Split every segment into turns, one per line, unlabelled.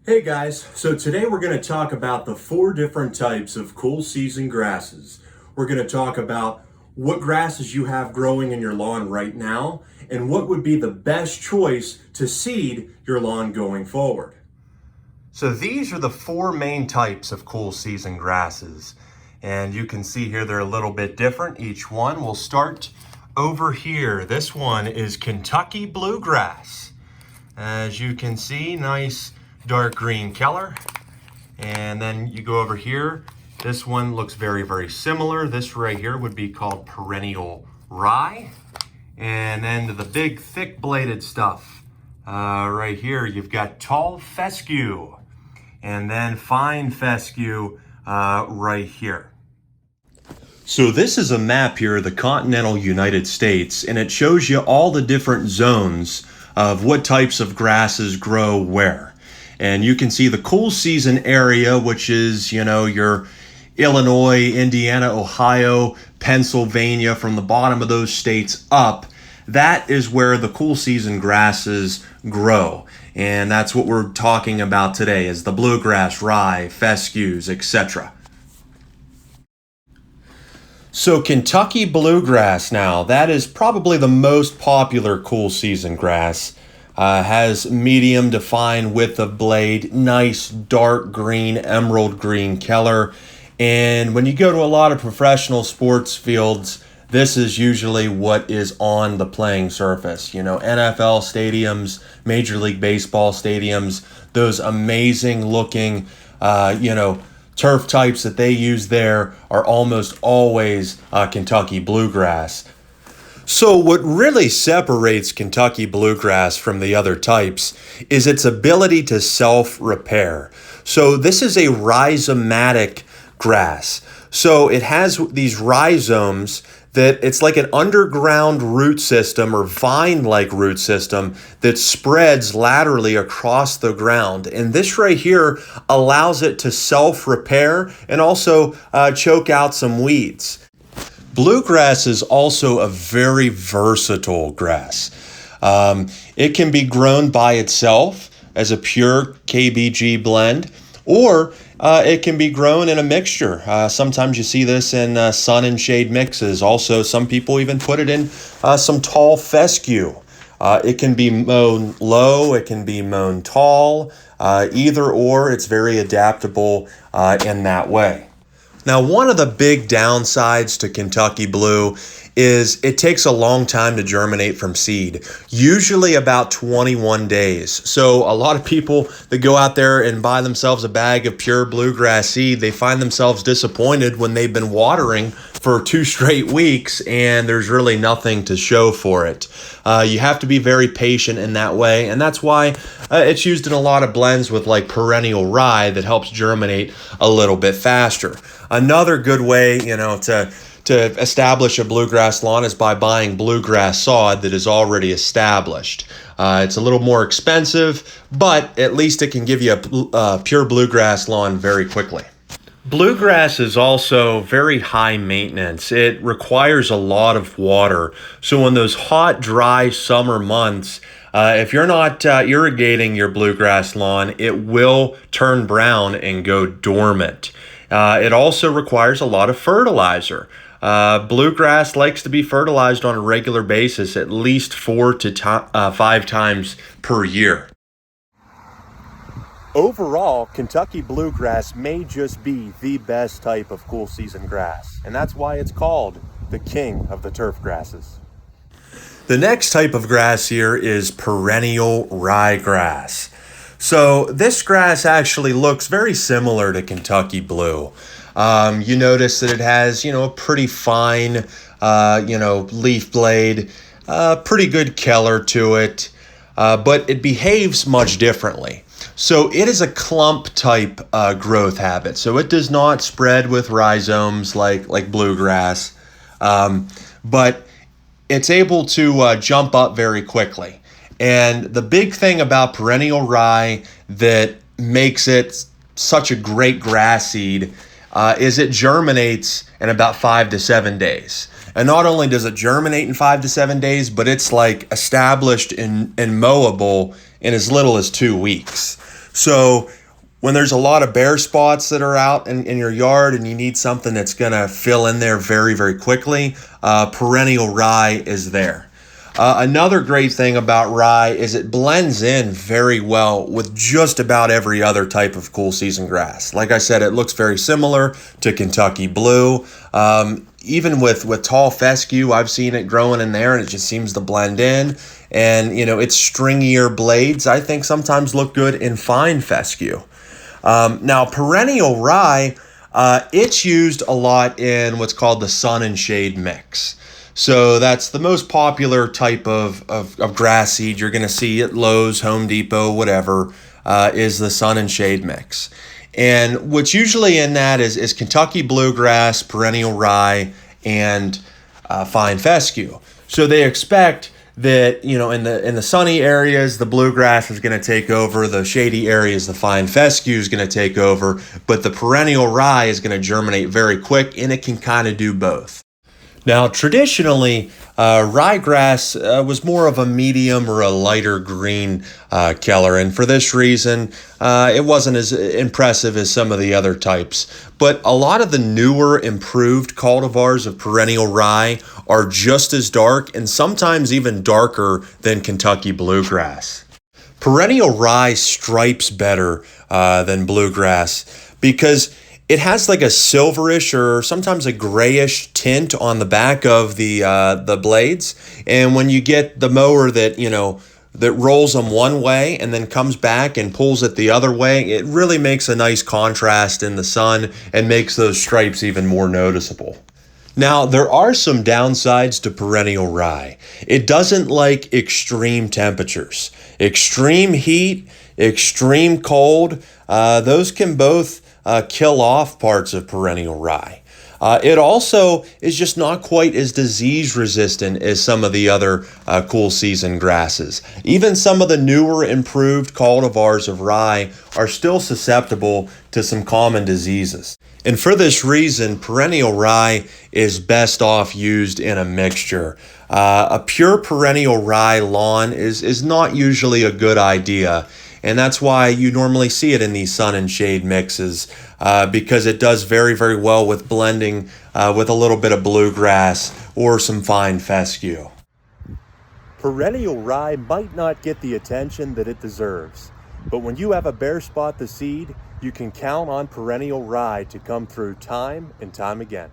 Hey guys, so today we're going to talk about the 4 different types of cool season grasses. We're going to talk about what grasses you have growing in your lawn right now and what would be the best choice to seed your lawn going forward. So these are the 4 main types of cool season grasses. And you can see here they're a little bit different. Each one will start over here. This one is Kentucky bluegrass. As you can see, nice dark green color. And then you go over here. This one looks very, very similar. This right here would be called perennial rye. And then the big thick bladed stuff. Right here, you've got tall fescue. And then fine fescue right here. So this is a map here of the continental United States, and it shows you all the different zones of what types of grasses grow where. And you can see the cool season area, which is, your Illinois, Indiana, Ohio, Pennsylvania, from the bottom of those states up. That is where the cool season grasses grow. And that's what we're talking about today, is the bluegrass, rye, fescues, etc. So Kentucky bluegrass now, that is probably the most popular cool season grass. Has medium to fine width of blade, nice dark green, emerald green color. And when you go to a lot of professional sports fields, this is usually what is on the playing surface. NFL stadiums, Major League Baseball stadiums, those amazing looking, turf types that they use there are almost always Kentucky bluegrass. So what really separates Kentucky bluegrass from the other types is its ability to self-repair. So this is a rhizomatic grass. So it has these rhizomes that it's like an underground root system or vine-like root system that spreads laterally across the ground. And this right here allows it to self-repair and also choke out some weeds. Bluegrass is also a very versatile grass. It can be grown by itself as a pure KBG blend, or it can be grown in a mixture. Sometimes you see this in sun and shade mixes. Also, some people even put it in some tall fescue. It can be mown low, it can be mown tall, either or. It's very adaptable in that way. Now, one of the big downsides to Kentucky Blue is it takes a long time to germinate from seed, usually about 21 days. So a lot of people that go out there and buy themselves a bag of pure bluegrass seed, they find themselves disappointed when they've been watering for 2 straight weeks and there's really nothing to show for it. You have to be very patient in that way, and that's why it's used in a lot of blends with like perennial rye that helps germinate a little bit faster. Another good way, to establish a bluegrass lawn is by buying bluegrass sod that is already established. It's a little more expensive, but at least it can give you a pure bluegrass lawn very quickly. Bluegrass is also very high maintenance. It requires a lot of water. So in those hot, dry summer months, if you're not irrigating your bluegrass lawn, it will turn brown and go dormant. It also requires a lot of fertilizer. Bluegrass likes to be fertilized on a regular basis, at least 4 to 5 times per year. Overall, Kentucky bluegrass may just be the best type of cool season grass, and that's why it's called the king of the turf grasses. The next type of grass here is perennial ryegrass. So this grass actually looks very similar to Kentucky Blue. You notice that it has, a pretty fine, leaf blade, pretty good color to it, but it behaves much differently. So it is a clump type growth habit. So it does not spread with rhizomes like bluegrass, but it's able to jump up very quickly. And the big thing about perennial rye that makes it such a great grass seed is it germinates in about 5 to 7 days. And not only does it germinate in 5 to 7 days, but it's like established and mowable in as little as 2 weeks. So when there's a lot of bare spots that are out in your yard and you need something that's going to fill in there very, very quickly, perennial rye is there. Another great thing about rye is it blends in very well with just about every other type of cool season grass. Like I said, it looks very similar to Kentucky Blue. Even with tall fescue, I've seen it growing in there and it just seems to blend in. And, its stringier blades, I think, sometimes look good in fine fescue. Now, perennial rye, it's used a lot in what's called the sun and shade mix. So that's the most popular type of grass seed you're going to see at Lowe's, Home Depot, whatever, is the sun and shade mix. And what's usually in that is Kentucky bluegrass, perennial rye, and fine fescue. So they expect that, in the sunny areas, the bluegrass is going to take over, the shady areas, the fine fescue is going to take over, but the perennial rye is going to germinate very quick, and it can kind of do both. Now, traditionally, ryegrass was more of a medium or a lighter green color, and for this reason, it wasn't as impressive as some of the other types. But a lot of the newer, improved cultivars of perennial rye are just as dark and sometimes even darker than Kentucky bluegrass. Perennial rye stripes better than bluegrass because it has like a silverish or sometimes a grayish tint on the back of the blades. And when you get the mower that, that rolls them one way and then comes back and pulls it the other way, it really makes a nice contrast in the sun and makes those stripes even more noticeable. Now, there are some downsides to perennial rye. It doesn't like extreme temperatures. Extreme heat, extreme cold, those can both kill off parts of perennial rye. It also is just not quite as disease resistant as some of the other cool season grasses. Even some of the newer improved cultivars of rye are still susceptible to some common diseases. And for this reason, perennial rye is best off used in a mixture. A pure perennial rye lawn is not usually a good idea. And that's why you normally see it in these sun and shade mixes because it does very, very well with blending with a little bit of bluegrass or some fine fescue. Perennial rye might not get the attention that it deserves, but when you have a bare spot to seed, you can count on perennial rye to come through time and time again.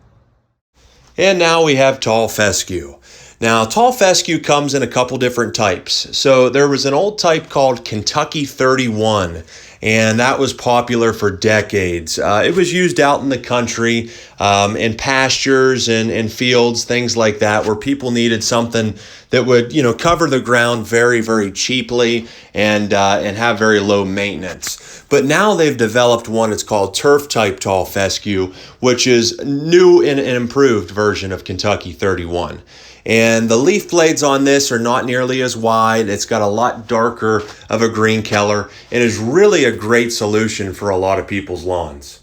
And now we have tall fescue. Now, tall fescue comes in a couple different types. So there was an old type called Kentucky 31, and that was popular for decades. It was used out in the country, in pastures and fields, things like that, where people needed something that would, cover the ground very, very cheaply and have very low maintenance. But now they've developed one, it's called turf type tall fescue, which is new and an improved version of Kentucky 31. And the leaf blades on this are not nearly as wide. It's got a lot darker of a green color and is really a great solution for a lot of people's lawns.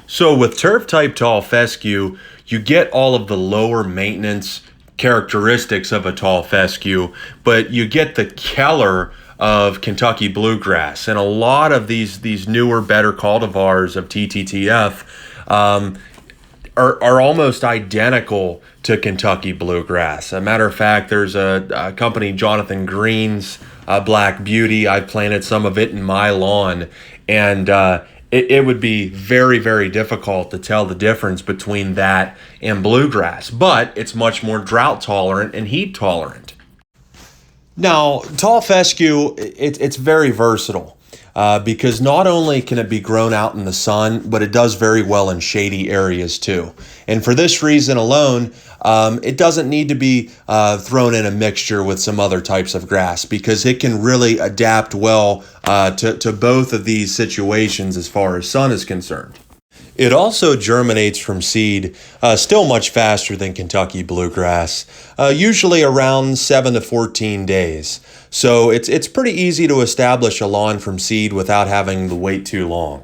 So with turf type tall fescue, you get all of the lower maintenance characteristics of a tall fescue, but you get the color of Kentucky bluegrass. And a lot of these newer, better cultivars of TTTF are almost identical to Kentucky bluegrass. A matter of fact, there's a company, Jonathan Green's Black Beauty. I planted some of it in my lawn, and it would be very, very difficult to tell the difference between that and bluegrass, but it's much more drought tolerant and heat tolerant. Now, tall fescue, it's very versatile. Because not only can it be grown out in the sun, but it does very well in shady areas too. And for this reason alone, it doesn't need to be thrown in a mixture with some other types of grass because it can really adapt well to both of these situations as far as sun is concerned. It also germinates from seed still much faster than Kentucky bluegrass, usually around 7 to 14 days. So it's pretty easy to establish a lawn from seed without having to wait too long.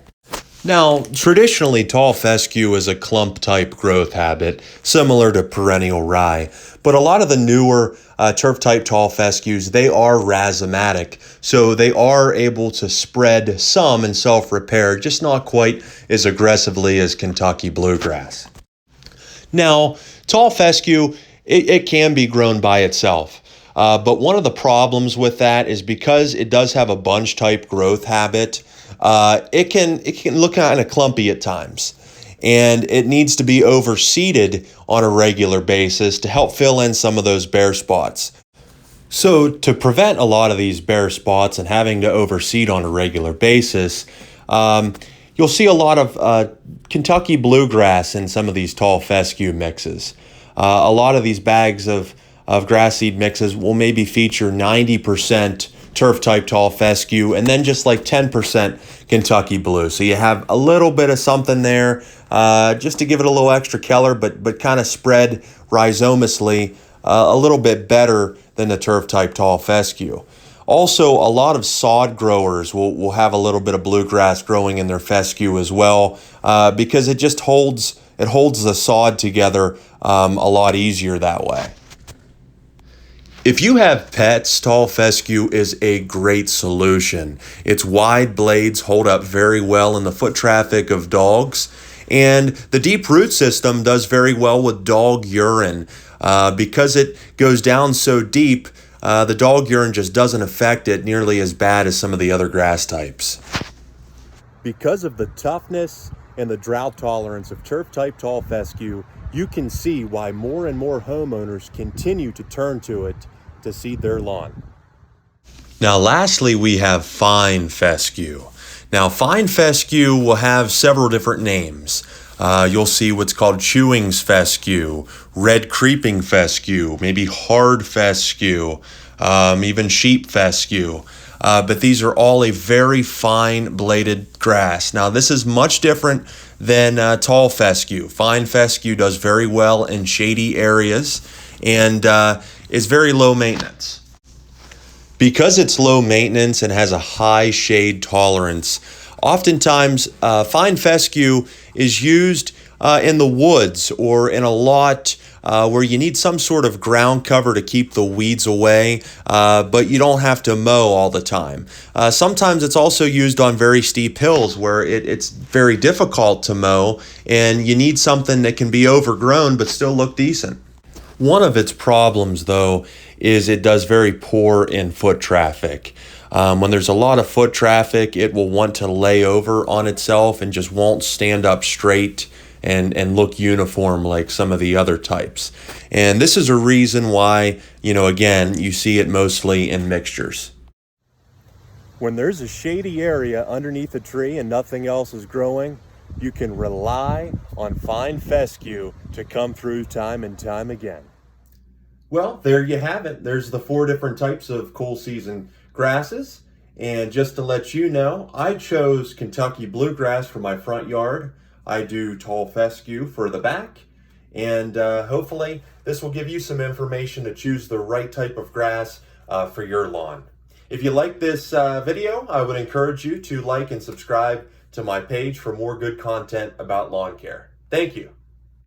Now, traditionally, tall fescue is a clump-type growth habit, similar to perennial rye. But a lot of the newer turf-type tall fescues, they are rhizomatic, so they are able to spread some and self-repair, just not quite as aggressively as Kentucky bluegrass. Now, tall fescue, it can be grown by itself. But one of the problems with that is because it does have a bunch-type growth habit, it can look kind of clumpy at times, and it needs to be overseeded on a regular basis to help fill in some of those bare spots. So to prevent a lot of these bare spots and having to overseed on a regular basis, you'll see a lot of Kentucky bluegrass in some of these tall fescue mixes. A lot of these bags of grass seed mixes will maybe feature 90% turf type tall fescue and then just like 10% Kentucky blue. So you have a little bit of something there just to give it a little extra color, but kind of spread rhizomously a little bit better than the turf type tall fescue. Also, a lot of sod growers will have a little bit of bluegrass growing in their fescue as well because it just holds the sod together a lot easier that way. If you have pets, tall fescue is a great solution. Its wide blades hold up very well in the foot traffic of dogs, and the deep root system does very well with dog urine. Because it goes down so deep, the dog urine just doesn't affect it nearly as bad as some of the other grass types. Because of the toughness and the drought tolerance of turf-type tall fescue, you can see why more and more homeowners continue to turn to it to seed their lawn. Now, lastly, we have fine fescue. Now, fine fescue will have several different names. You'll see what's called Chewings fescue, red creeping fescue, maybe hard fescue, even sheep fescue. But these are all a very fine bladed grass. Now, this is much different than tall fescue. Fine fescue does very well in shady areas and is very low maintenance. Because it's low maintenance and has a high shade tolerance, oftentimes fine fescue is used in the woods or in a lot where you need some sort of ground cover to keep the weeds away, but you don't have to mow all the time. Sometimes it's also used on very steep hills where it's very difficult to mow and you need something that can be overgrown but still look decent. One of its problems, though, is it does very poor in foot traffic. When there's a lot of foot traffic, it will want to lay over on itself and just won't stand up straight and look uniform like some of the other types. And this is a reason why, again, you see it mostly in mixtures. When there's a shady area underneath a tree and nothing else is growing, you can rely on fine fescue to come through time and time again. Well, there you have it. There's the 4 different types of cool season grasses. And just to let you know, I chose Kentucky bluegrass for my front yard. I do tall fescue for the back. And hopefully this will give you some information to choose the right type of grass for your lawn. If you like this video, I would encourage you to like and subscribe to my page for more good content about lawn care. Thank you.